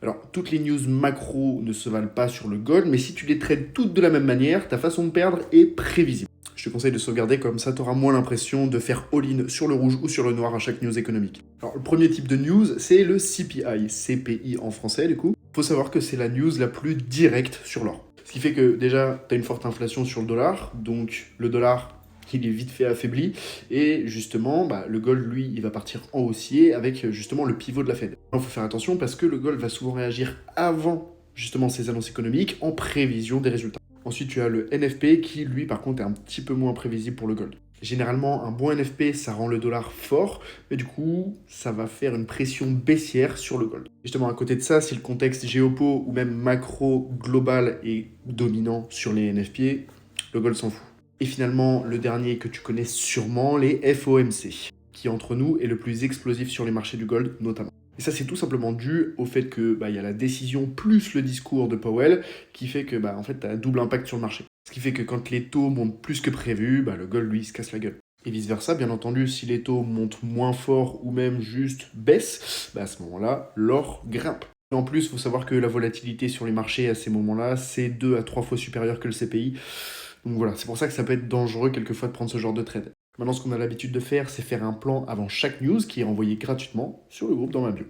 Alors, toutes les news macro ne se valent pas sur le gold, mais si tu les traites toutes de la même manière, ta façon de perdre est prévisible. Je te conseille de sauvegarder, comme ça tu auras moins l'impression de faire all-in sur le rouge ou sur le noir à chaque news économique. Alors, le premier type de news, c'est le CPI, CPI en français du coup. Il faut savoir que c'est la news la plus directe sur l'or. Ce qui fait que déjà, tu as une forte inflation sur le dollar, donc le dollar, il est vite fait affaibli, et justement, le gold, lui, il va partir en haussier avec justement le pivot de la Fed. Il faut faire attention parce que le gold va souvent réagir avant justement ces annonces économiques en prévision des résultats. Ensuite, tu as le NFP qui, lui, par contre, est un petit peu moins prévisible pour le gold. Généralement, un bon NFP, ça rend le dollar fort, mais du coup, ça va faire une pression baissière sur le gold. Justement, à côté de ça, si le contexte géopo ou même macro global est dominant sur les NFP, le gold s'en fout. Et finalement, le dernier que tu connais sûrement, les FOMC, qui entre nous est le plus explosif sur les marchés du gold notamment. Et ça, c'est tout simplement dû au fait que y a la décision plus le discours de Powell qui fait que en fait, tu as un double impact sur le marché. Ce qui fait que quand les taux montent plus que prévu, le gold, lui, se casse la gueule. Et vice-versa, bien entendu, si les taux montent moins fort ou même juste baissent, à ce moment-là, l'or grimpe. Et en plus, il faut savoir que la volatilité sur les marchés à ces moments-là, c'est 2 à 3 fois supérieur que le CPI. Donc voilà, c'est pour ça que ça peut être dangereux quelquefois de prendre ce genre de trade. Maintenant, ce qu'on a l'habitude de faire, c'est faire un plan avant chaque news qui est envoyé gratuitement sur le groupe dans ma bio.